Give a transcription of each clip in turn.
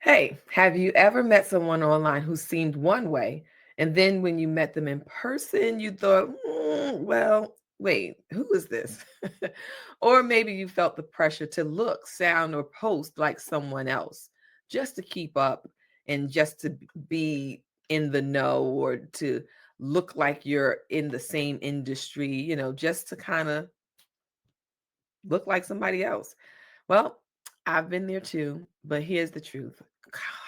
Hey, have you ever met someone online who seemed one way, and then when you met them in person, you thought, well, wait, who is this? Or maybe you felt the pressure to look, sound, or post like someone else just to keep up and just to be in the know or to look like you're in the same industry, just to kind of look like somebody else. Well, I've been there too, but here's the truth.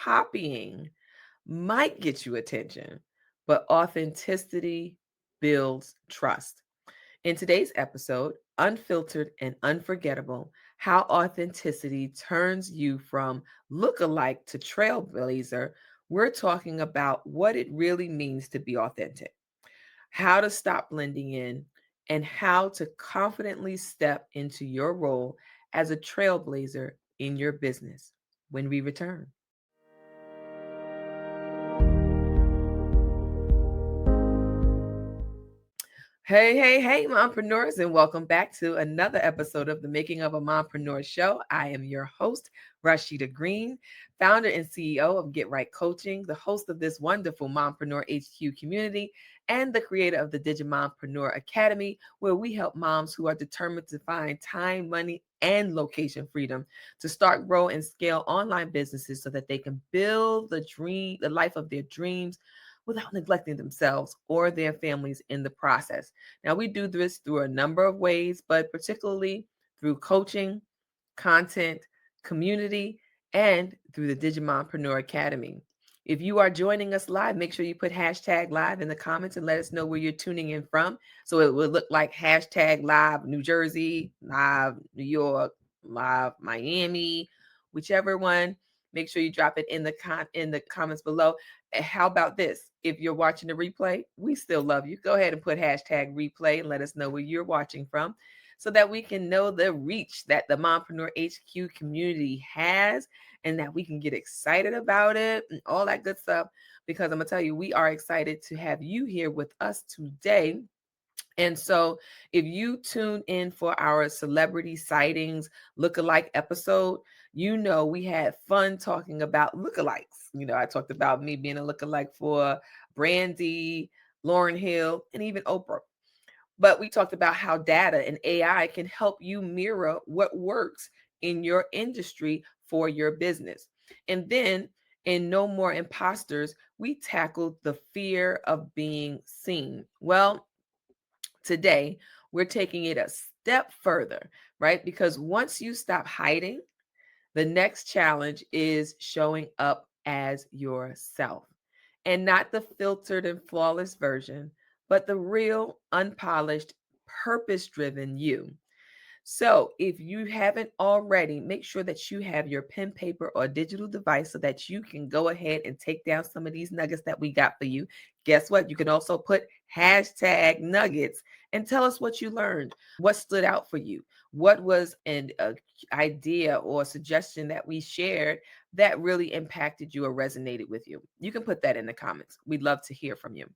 Copying might get you attention, but authenticity builds trust. In today's episode, Unfiltered and Unforgettable, how authenticity turns you from lookalike to trailblazer, we're talking about what it really means to be authentic, how to stop blending in, and how to confidently step into your role as a trailblazer in your business when we return. Hey, hey, hey, mompreneurs, and welcome back to another episode of the Making of a Mompreneur Show. I am your host, Rashida Green, founder and CEO of Get Right Coaching, the host of this wonderful Mompreneur HQ community, and the creator of the Digimompreneur Academy, where we help moms who are determined to find time, money, and location freedom to start, grow, and scale online businesses so that they can build the life of their dreams without neglecting themselves or their families in the process. Now, we do this through a number of ways, but particularly through coaching, content, community, and through the Digimompreneur Academy. If you are joining us live, make sure you put hashtag live in the comments and let us know where you're tuning in from. So it will look like hashtag live New Jersey, live New York, live Miami, whichever one. Make sure you drop it in the comments below. How about this? If you're watching the replay, we still love you. Go ahead and put hashtag replay and let us know where you're watching from so that we can know the reach that the Mompreneur HQ community has and that we can get excited about it and all that good stuff. Because I'm going to tell you, we are excited to have you here with us today. And so, if you tune in for our celebrity sightings lookalike episode, we had fun talking about lookalikes. I talked about me being a lookalike for Brandy, Lauren Hill, and even Oprah. But we talked about how data and AI can help you mirror what works in your industry for your business. And then in No More Imposters, we tackled the fear of being seen. Well, today, we're taking it a step further, right? Because once you stop hiding, the next challenge is showing up as yourself and not the filtered and flawless version, but the real, unpolished, purpose driven you. So, if you haven't already, make sure that you have your pen, paper, or digital device so that you can go ahead and take down some of these nuggets that we got for you. Guess what? You can also put hashtag nuggets and tell us what you learned, what stood out for you, what was an idea or suggestion that we shared that really impacted you or resonated with you. You can put that in the comments. We'd love to hear from you.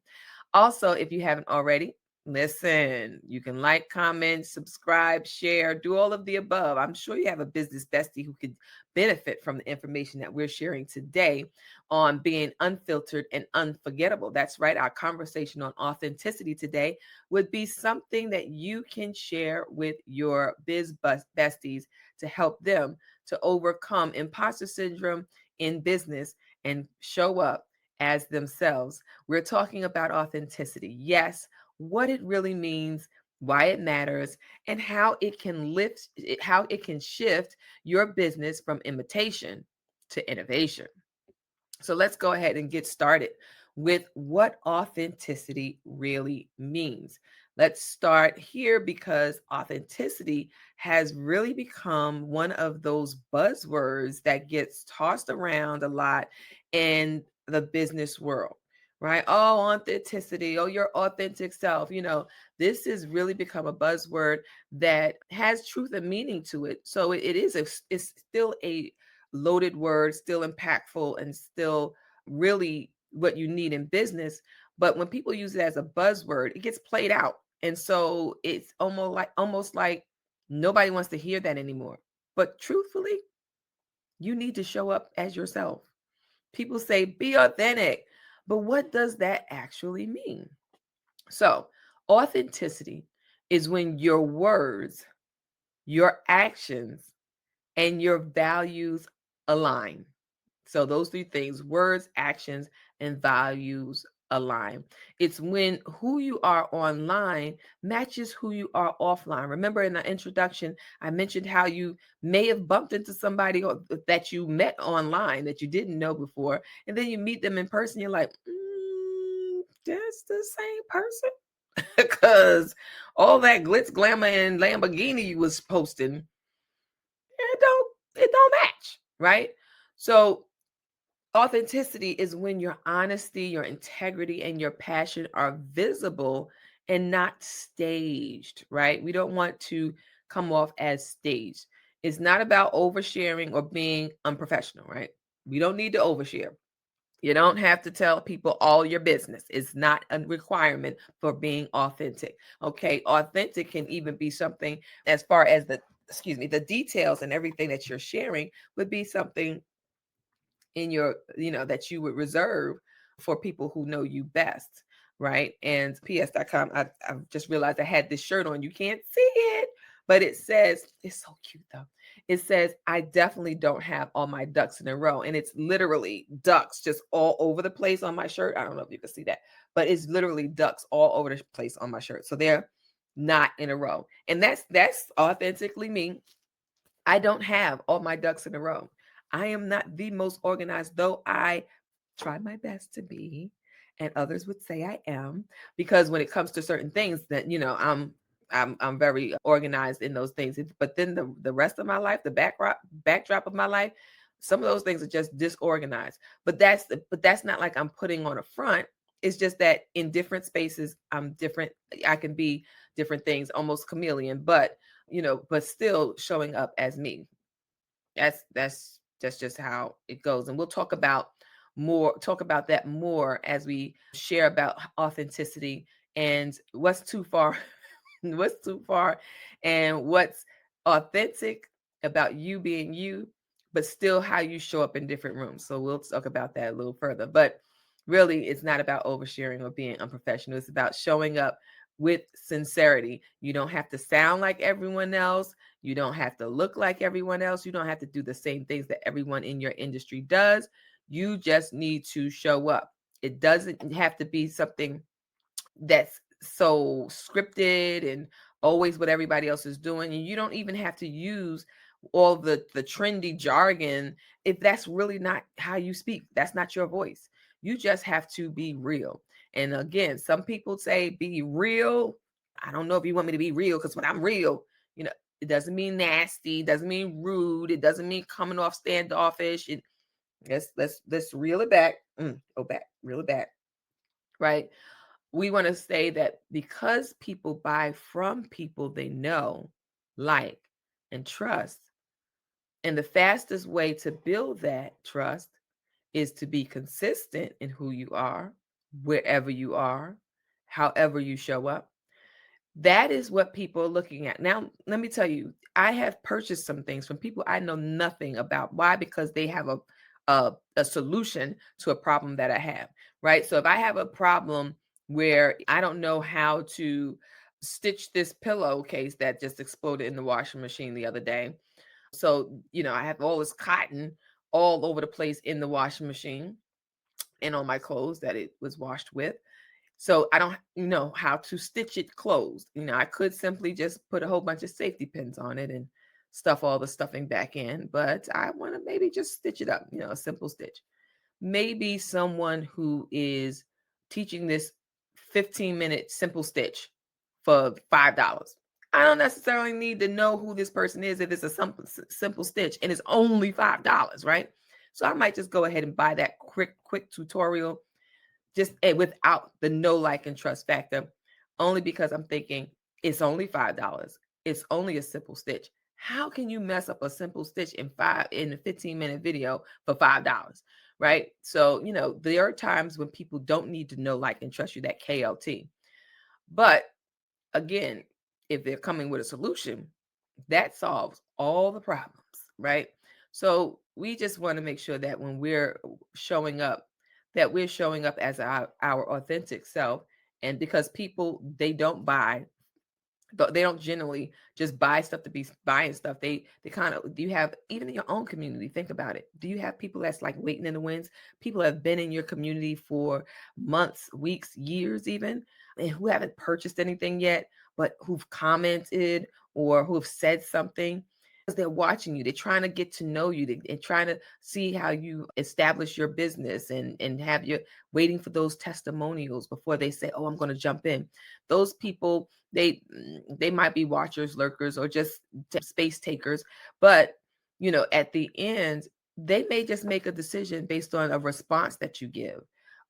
Also, if you haven't already, listen, you can like, comment, subscribe, share, do all of the above. I'm sure you have a business bestie who could benefit from the information that we're sharing today on being unfiltered and unforgettable. That's right. Our conversation on authenticity today would be something that you can share with your besties to help them to overcome imposter syndrome in business and show up as themselves. We're talking about authenticity. Yes, what it really means, why it matters, and how it can shift your business from imitation to innovation. So let's go ahead and get started with what authenticity really means. Let's start here because authenticity has really become one of those buzzwords that gets tossed around a lot in the business world, right? Oh, authenticity, oh, your authentic self. This has really become a buzzword that has truth and meaning to it. So it's still a loaded word, still impactful, and still really what you need in business. But when people use it as a buzzword, it gets played out. And so it's almost like nobody wants to hear that anymore. But truthfully, You need to show up as yourself. People say be authentic, but what does that actually mean? So, authenticity is when your words, your actions, and your values align. So those three things, words, actions, and values align. It's when who you are online matches who you are offline. Remember in the introduction, I mentioned how you may have bumped into somebody that you met online that you didn't know before, and then you meet them in person. You're like, that's the same person. Because all that glitz, glamour, and Lamborghini you was posting, it don't match, right? So authenticity is when your honesty, your integrity, and your passion are visible and not staged, right? We don't want to come off as staged. It's not about oversharing or being unprofessional, right? We don't need to overshare. You don't have to tell people all your business. It's not a requirement for being authentic. Okay. Authentic can even be something as far as the details and everything that you're sharing would be something in your, that you would reserve for people who know you best, right? And ps.com, I just realized I had this shirt on. You can't see it, but it says, it's so cute though. It says, I definitely don't have all my ducks in a row. And it's literally ducks just all over the place on my shirt. I don't know if you can see that, but it's literally ducks all over the place on my shirt. So they're not in a row. And that's authentically me. I don't have all my ducks in a row. I am not the most organized, though I try my best to be, and others would say I am, because when it comes to certain things that, I'm very organized in those things. But then the rest of my life, the backdrop of my life, some of those things are just disorganized. But that's not like I'm putting on a front. It's just that in different spaces, I'm different. I can be different things, almost chameleon, but still showing up as me. That's just how it goes. And we'll talk about that more as we share about authenticity and what's too far, what's too far, and what's authentic about you being you, but still how you show up in different rooms. So we'll talk about that a little further. But really, it's not about oversharing or being unprofessional. It's about showing up with sincerity. You don't have to sound like everyone else. You don't have to look like everyone else. You don't have to do the same things that everyone in your industry does. You just need to show up. It doesn't have to be something that's so scripted and always what everybody else is doing. And you don't even have to use all the trendy jargon if that's really not how you speak. That's not your voice. You just have to be real. And again, some people say be real. I don't know if you want me to be real, because when I'm real, it doesn't mean nasty, it doesn't mean rude, it doesn't mean coming off standoffish. Let's reel it back. Go back, reel it back. Right. We want to say that because people buy from people they know, like, and trust, and the fastest way to build that trust is to be consistent in who you are, wherever you are, however you show up. That is what people are looking at. Now, let me tell you, I have purchased some things from people I know nothing about. Why? Because they have a solution to a problem that I have, right? So if I have a problem where I don't know how to stitch this pillowcase that just exploded in the washing machine the other day. So, I have all this cotton all over the place in the washing machine and on my clothes that it was washed with. So I don't know how to stitch it closed. I could simply just put a whole bunch of safety pins on it and stuff all the stuffing back in, but I want to maybe just stitch it up, a simple stitch. Maybe someone who is teaching this 15-minute simple stitch for $5. I don't necessarily need to know who this person is if it's a simple stitch and it's only $5, right? So I might just go ahead and buy that quick tutorial, just without the know, like, and trust factor, only because I'm thinking it's only $5. It's only a simple stitch. How can you mess up a simple stitch in a 15-minute video for $5? Right? So, there are times when people don't need to know, like, and trust you, that KLT. But again, if they're coming with a solution, that solves all the problems, right? So we just want to make sure that when we're showing up, that we're showing up as our authentic self. And because people, they don't buy, they don't generally just buy stuff to be buying stuff. They kind of, do you have, even in your own community, think about it. Do you have people that's like waiting in the wings? People have been in your community for months, weeks, years even, and who haven't purchased anything yet, but who've commented or who've said something because they're watching you. They're trying to get to know you. They're trying to see how you establish your business, and have you waiting for those testimonials before they say, oh, I'm going to jump in. Those people, they might be watchers, lurkers, or just space takers, but at the end, they may just make a decision based on a response that you give,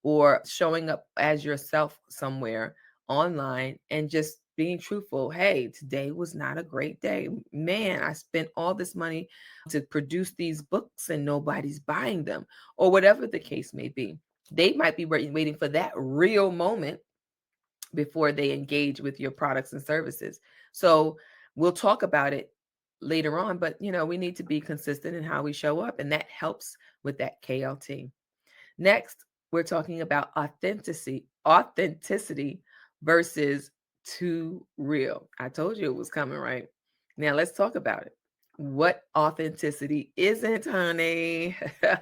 or showing up as yourself somewhere online and just being truthful. Hey, today was not a great day. Man, I spent all this money to produce these books and nobody's buying them, or whatever the case may be. They might be waiting for that real moment before they engage with your products and services. So we'll talk about it later on, but we need to be consistent in how we show up, and that helps with that KLT. Next, we're talking about authenticity versus too real. I told you it was coming, right? Now let's talk about it. What authenticity isn't, honey.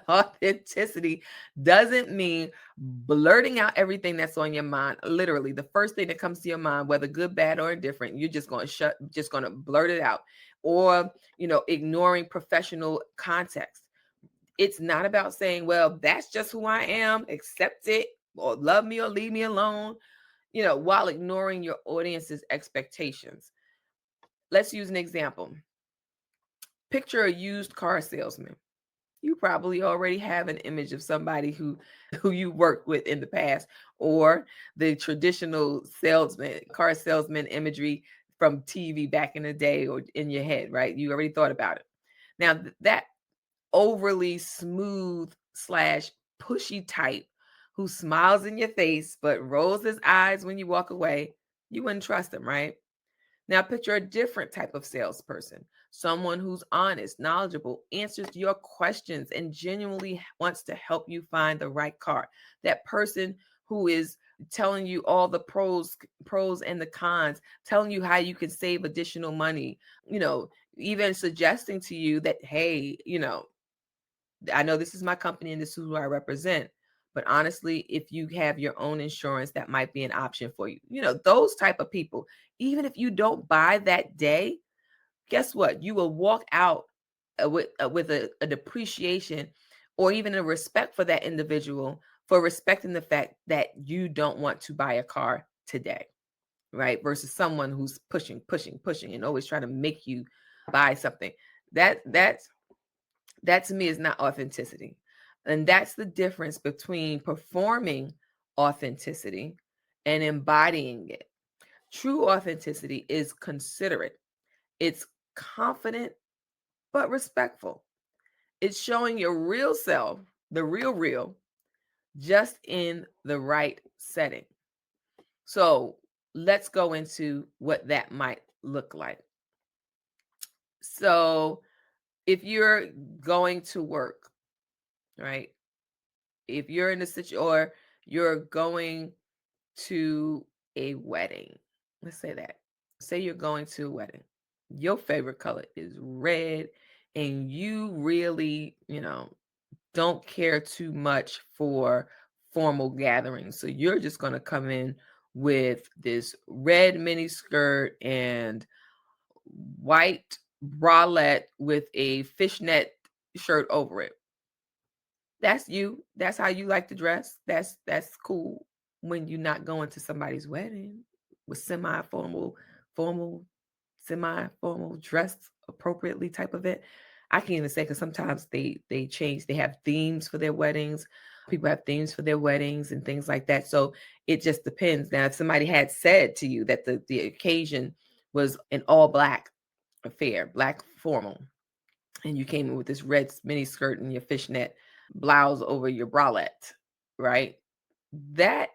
Authenticity doesn't mean blurting out everything that's on your mind. Literally, the first thing that comes to your mind, whether good, bad, or indifferent, you're just going to blurt it out, or ignoring professional context. It's not about saying, well, that's just who I am, accept it, or love me or leave me alone, while ignoring your audience's expectations. Let's use an example. Picture a used car salesman. You probably already have an image of somebody who you worked with in the past, or the traditional car salesman imagery from TV back in the day, or in your head, right? You already thought about it. Now, that overly smooth slash pushy type who smiles in your face but rolls his eyes when you walk away, you wouldn't trust him, right? Now picture a different type of salesperson, someone who's honest, knowledgeable, answers your questions, and genuinely wants to help you find the right car. That person who is telling you all the pros and the cons, telling you how you can save additional money, even suggesting to you that, hey, I know this is my company and this is who I represent, but honestly, if you have your own insurance, that might be an option for you. Those type of people, even if you don't buy that day, guess what? You will walk out with a depreciation, or even a respect for that individual, for respecting the fact that you don't want to buy a car today, right? Versus someone who's pushing, and always trying to make you buy something. That to me is not authenticity. And that's the difference between performing authenticity and embodying it. True authenticity is considerate, it's confident, but respectful. It's showing your real self, the real, just in the right setting. So let's go into what that might look like. So if you're going to work, right? If you're in a situation, or you're going to a wedding, let's say that. Say you're going to a wedding. Your favorite color is red, and you really, don't care too much for formal gatherings. So you're just going to come in with this red mini skirt and white bralette with a fishnet shirt over it. That's you. That's how you like to dress. That's cool when you're not going to somebody's wedding with formal, semi-formal, dressed appropriately type of it. I can't even say, because sometimes they change. They have themes for their weddings. People have themes for their weddings and things like that. So it just depends. Now, if somebody had said to you that the occasion was an all black affair, black formal, and you came in with this red mini skirt and your fishnet blouse over your bralette, right? That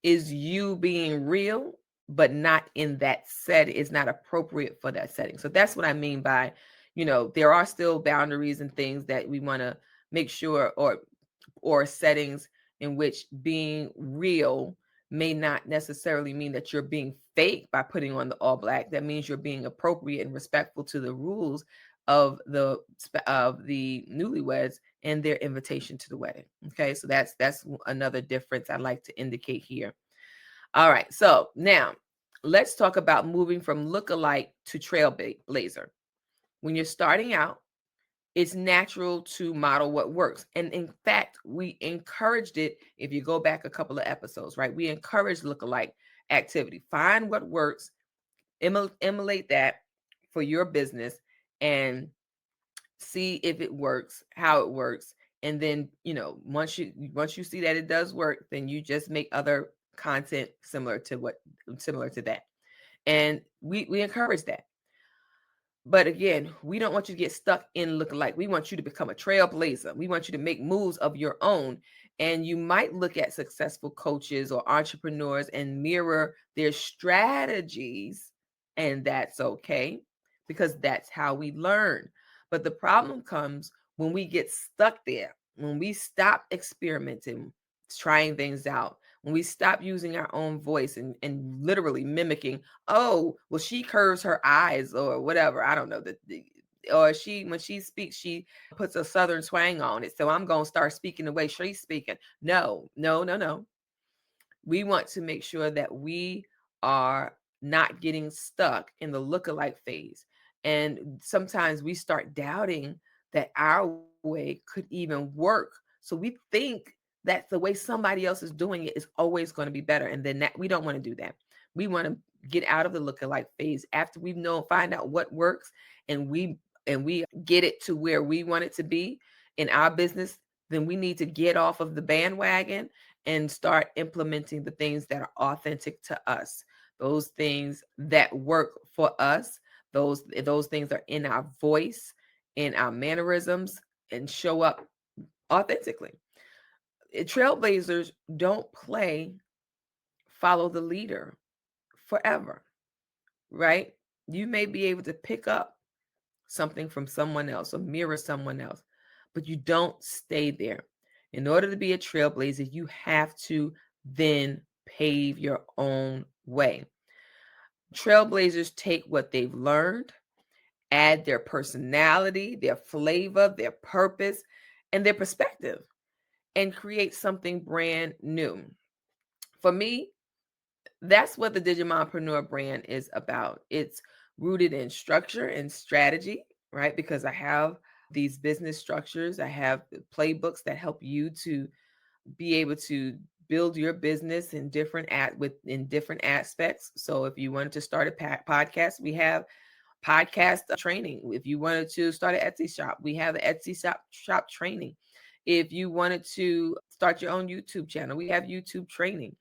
is you being real, but not in that set. It's not appropriate for that setting. So that's what I mean by, there are still boundaries and things that we want to make sure, or settings in which being real may not necessarily mean that you're being fake by putting on the all black. That means you're being appropriate and respectful to the rules of the newlyweds and their invitation to the wedding. Okay, so that's another difference I'd like to indicate here. All right, so now let's talk about moving from lookalike to trailblazer. When you're starting out, it's natural to model what works. And in fact, we encouraged it. If you go back a couple of episodes, right? We encourage lookalike activity. Find what works, emulate that for your business, and see if it works, how it works. And then, once you see that it does work, then you just make other content similar to that. And we encourage that. But again, we don't want you to get stuck in lookalike. We want you to become a trailblazer. We want you to make moves of your own. And you might look at successful coaches or entrepreneurs and mirror their strategies. And that's okay, because that's how we learn. But the problem comes when we get stuck there, when we stop experimenting, trying things out, when we stop using our own voice and literally mimicking, oh, well, she curves her eyes or whatever. I don't know or when she speaks, she puts a southern twang on it. So I'm going to start speaking the way she's speaking. No, no, no, no. We want to make sure that we are not getting stuck in the lookalike phase. And sometimes we start doubting that our way could even work. So we think that the way somebody else is doing it is always going to be better. And then we don't want to do that. We want to get out of the lookalike phase after find out what works, and we get it to where we want it to be in our business. Then we need to get off of the bandwagon and start implementing the things that are authentic to us, those things that work for us, those things are in our voice, in our mannerisms, and show up authentically. Trailblazers don't play follow the leader forever, right? You may be able to pick up something from someone else or mirror someone else, but you don't stay there. In order to be a trailblazer, you have to then pave your own way. Trailblazers take what they've learned, add their personality, their flavor, their purpose, and their perspective, and create something brand new. For me, that's what the Digimompreneur brand is about. It's rooted in structure and strategy, right? Because I have these business structures, I have playbooks that help you to be able to build your business in different aspects. So if you wanted to start a podcast, we have podcast training. If you wanted to start an Etsy shop, we have an Etsy shop training. If you wanted to start your own YouTube channel, we have YouTube training.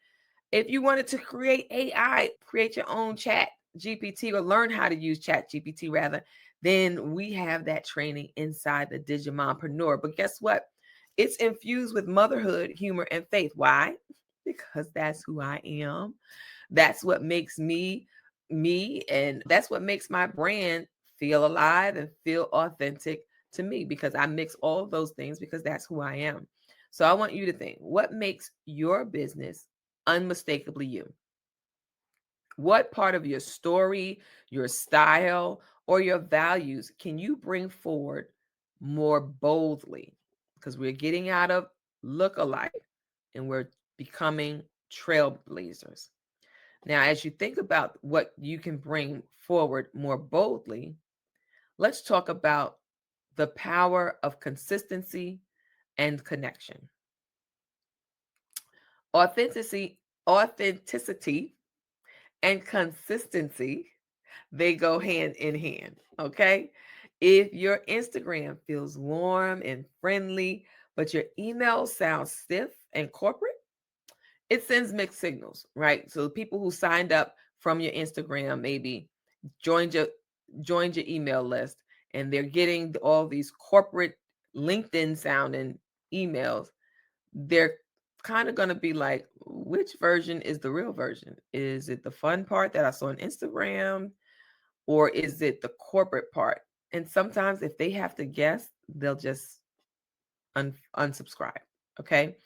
If you wanted to create AI, create your own chat GPT, or learn how to use chat GPT rather, then we have that training inside the Digimompreneur. But guess what? It's infused with motherhood, humor, and faith. Why? Because that's who I am. That's what makes me me, and that's what makes my brand feel alive and feel authentic to me, because I mix all of those things because that's who I am. So I want you to think, what makes your business unmistakably you? What part of your story, your style, or your values can you bring forward more boldly? Because we're getting out of lookalike and we're becoming trailblazers. Now, as you think about what you can bring forward more boldly, let's talk about the power of consistency and connection. Authenticity and consistency, they go hand in hand, okay? If your Instagram feels warm and friendly, but your email sounds stiff and corporate, it sends mixed signals, right? So the people who signed up from your Instagram maybe joined your email list, and they're getting all these corporate LinkedIn sounding emails. They're kind of going to be like, which version is the real version? Is it the fun part that I saw on Instagram, or is it the corporate part? And sometimes if they have to guess, they'll just unsubscribe. Okay.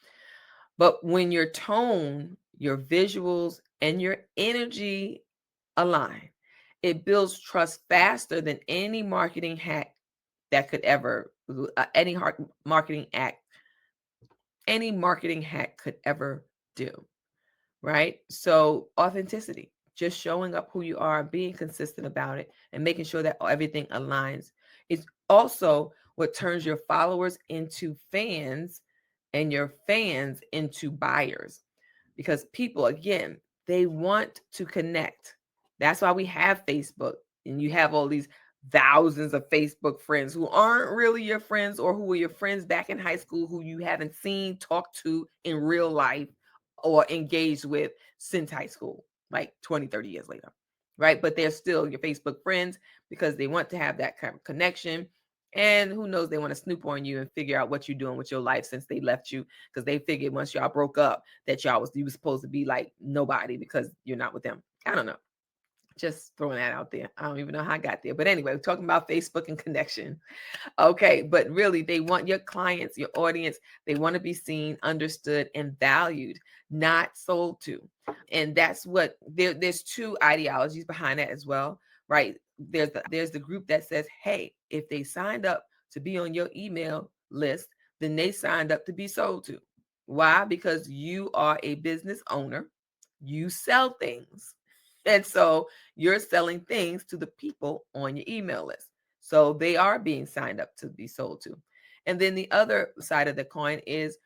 But when your tone, your visuals, and your energy align, it builds trust faster than any marketing hack that could ever, marketing act, any marketing hack could ever do. Right? So authenticity, just showing up who you are, being consistent about it, and making sure that everything aligns is also what turns your followers into fans and your fans into buyers. Because people, again, they want to connect. That's why we have Facebook, and you have all these thousands of Facebook friends who aren't really your friends, or who were your friends back in high school who you haven't seen, talked to in real life, or engaged with since high school, like 20, 30 years later, right? But they're still your Facebook friends because they want to have that kind of connection. And who knows, they want to snoop on you and figure out what you're doing with your life since they left you, because they figured once y'all broke up that you was supposed to be like nobody because you're not with them. I don't know. Just throwing that out there. I don't even know how I got there. But anyway, we're talking about Facebook and connection. Okay, but really, they want your clients, your audience, they want to be seen, understood, and valued, not sold to. And that's what there's two ideologies behind that as well, right? There's the group that says, hey, if they signed up to be on your email list, then they signed up to be sold to. Why? Because you are a business owner, you sell things. And so you're selling things to the people on your email list. So they are being signed up to be sold to. And then the other side of the coin is,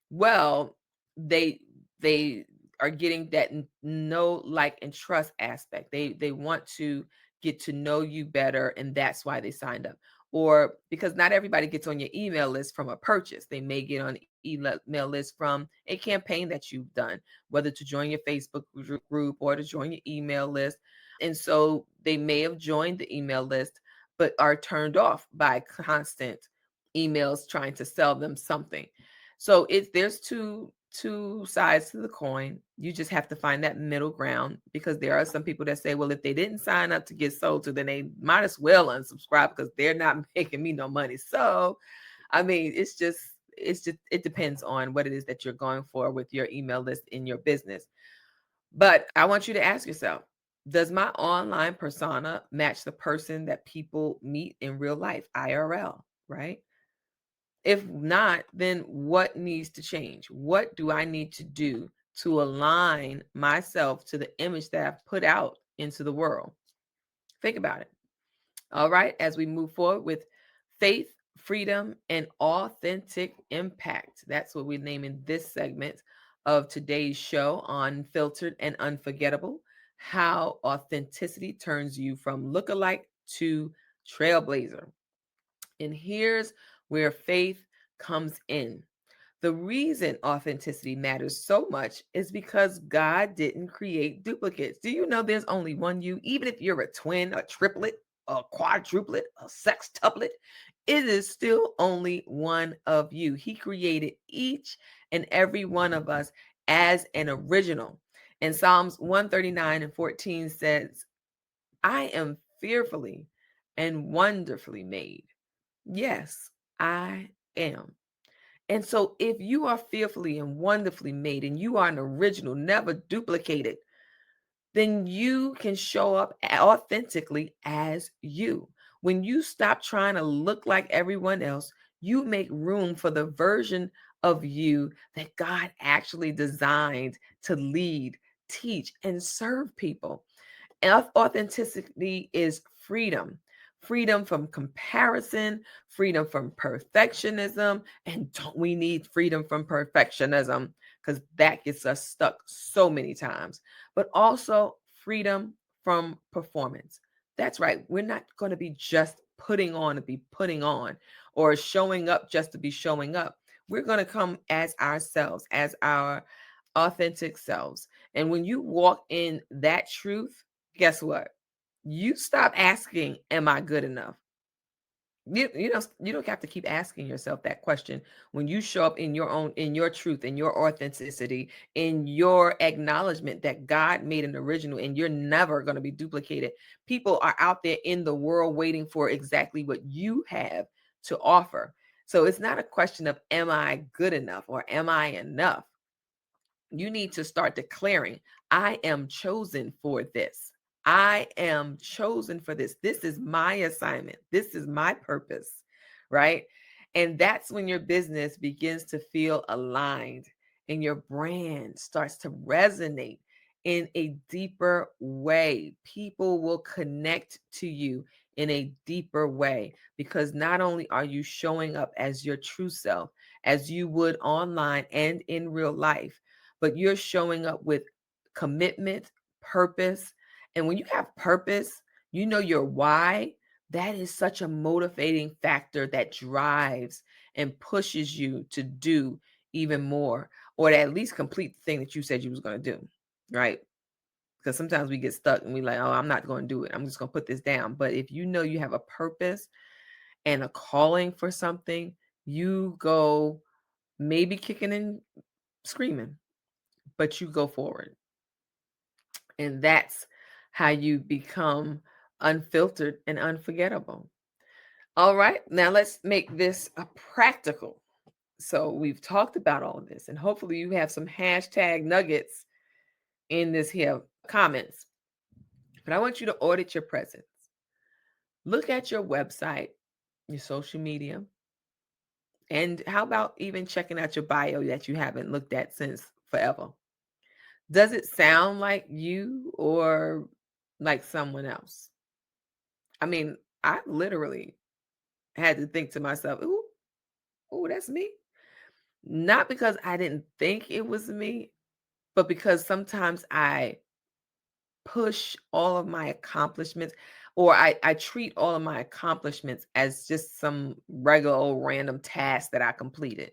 well, they are getting that know, like, and trust aspect. They want to get to know you better, and that's why they signed up. Or because not everybody gets on your email list from a purchase. They may get on the email list from a campaign that you've done, whether to join your Facebook group or to join your email list. And so they may have joined the email list, but are turned off by constant emails trying to sell them something. So there's two sides to the coin. You just have to find that middle ground, because there are some people that say, well, if they didn't sign up to get sold to, then they might as well unsubscribe because they're not making me no money. So, I mean, it depends on what it is that you're going for with your email list in your business. But I want you to ask yourself, does my online persona match the person that people meet in real life, IRL, right? If not, then what needs to change? What do I need to do to align myself to the image that I've put out into the world? Think about it. All right, as we move forward with faith, freedom, and authentic impact. That's what we're naming this segment of today's show on Unfiltered and Unforgettable: how authenticity turns you from lookalike to trailblazer. And here's where faith comes in. The reason authenticity matters so much is because God didn't create duplicates. Do you know there's only one you? Even if you're a twin, a triplet, a quadruplet, a sextuplet, it is still only one of you. He created each and every one of us as an original. And Psalms 139:14 says, I am fearfully and wonderfully made. Yes, I am. And so, if you are fearfully and wonderfully made and you are an original, never duplicated, then you can show up authentically as you. When you stop trying to look like everyone else, you make room for the version of you that God actually designed to lead, teach, and serve people. Authenticity is freedom from comparison, freedom from perfectionism. And don't we need freedom from perfectionism? Because that gets us stuck so many times. But also freedom from performance. That's right. We're not going to be just putting on to be putting on, or showing up just to be showing up. We're going to come as ourselves, as our authentic selves. And when you walk in that truth, guess what? You stop asking, am I good enough? You don't have to keep asking yourself that question when you show up in your truth, in your authenticity, in your acknowledgement that God made an original and you're never going to be duplicated. People are out there in the world waiting for exactly what you have to offer. So it's not a question of, am I good enough or am I enough? You need to start declaring, I am chosen for this. I am chosen for this. This is my assignment. This is my purpose, right? And that's when your business begins to feel aligned and your brand starts to resonate in a deeper way. People will connect to you in a deeper way because not only are you showing up as your true self, as you would online and in real life, but you're showing up with commitment, purpose. And when you have purpose, you know your why. That is such a motivating factor that drives and pushes you to do even more, or to at least complete the thing that you said you was going to do, right? Because sometimes we get stuck and we like, oh, I'm not going to do it. I'm just going to put this down. But if you know you have a purpose and a calling for something, you go maybe kicking and screaming, but you go forward. And that's how you become unfiltered and unforgettable. All right, now let's make this a practical. So we've talked about all of this, and hopefully you have some hashtag nuggets in this here comments. But I want you to audit your presence. Look at your website, your social media, and how about even checking out your bio that you haven't looked at since forever? Does it sound like you or like someone else? I mean, I literally had to think to myself, ooh, that's me. Not because I didn't think it was me, but because sometimes I push all of my accomplishments, or I treat all of my accomplishments as just some regular old random task that I completed.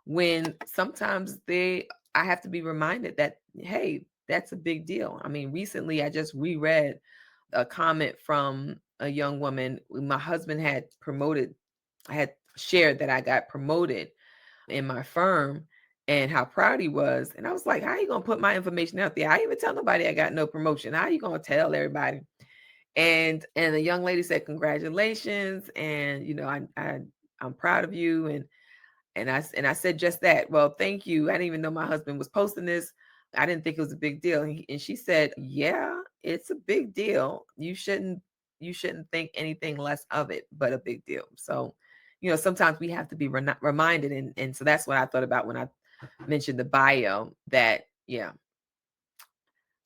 When sometimes I have to be reminded that, hey, that's a big deal. I mean, recently I just reread a comment from a young woman. My husband had promoted, I had shared that I got promoted in my firm and how proud he was. And I was like, how are you going to put my information out there? I didn't even tell nobody I got no promotion. How are you going to tell everybody? And the young lady said, congratulations. And, I'm proud of you. And I said just that. Well, thank you. I didn't even know my husband was posting this. I didn't think it was a big deal. And she said, yeah, it's a big deal. You shouldn't think anything less of it, but a big deal. So, sometimes we have to be reminded. And so that's what I thought about when I mentioned the bio, that, yeah,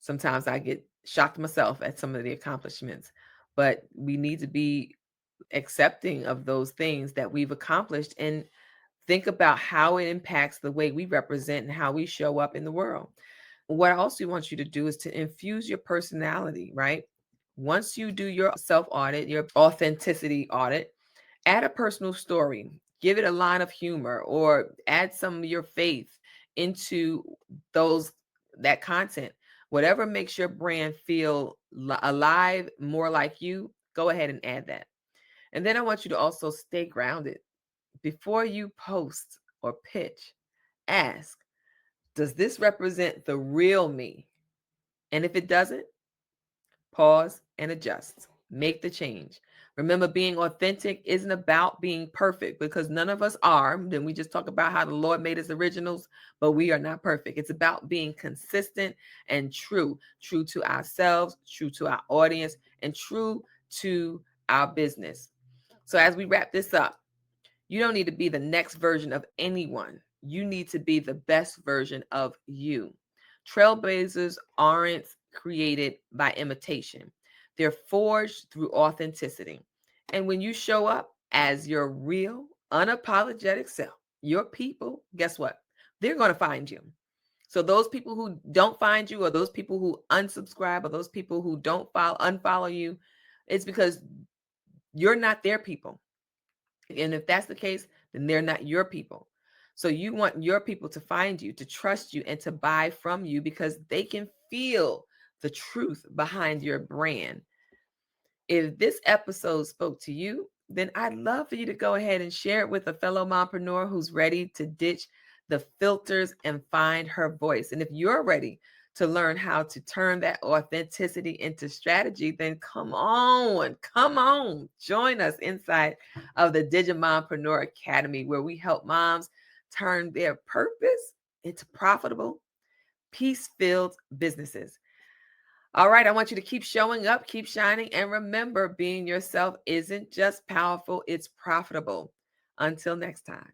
sometimes I get shocked myself at some of the accomplishments, but we need to be accepting of those things that we've accomplished and think about how it impacts the way we represent and how we show up in the world. What I also want you to do is to infuse your personality, right? Once you do your self audit, your authenticity audit, add a personal story, give it a line of humor, or add some of your faith into those that content. Whatever makes your brand feel alive, more like you, go ahead and add that. And then I want you to also stay grounded. Before you post or pitch, ask, does this represent the real me? And if it doesn't, pause and adjust. Make the change. Remember, being authentic isn't about being perfect, because none of us are. Then we just talk about how the Lord made us originals, but we are not perfect. It's about being consistent and true to ourselves, true to our audience, and true to our business. So as we wrap this up, you don't need to be the next version of anyone. You need to be the best version of you. Trailblazers aren't created by imitation, they're forged through authenticity. And when you show up as your real, unapologetic self, your people, guess what? They're going to find you. So those people who don't find you, or those people who unsubscribe, or those people who don't unfollow you, it's because you're not their people. And if that's the case, then they're not your people. So you want your people to find you, to trust you, and to buy from you because they can feel the truth behind your brand. If this episode spoke to you, then I'd love for you to go ahead and share it with a fellow mompreneur who's ready to ditch the filters and find her voice. And if you're ready to learn how to turn that authenticity into strategy, then come on, join us inside of the Digimompreneur Academy, where we help moms turn their purpose into profitable, peace-filled businesses. All right, I want you to keep showing up, keep shining, and remember, being yourself isn't just powerful, it's profitable. Until next time.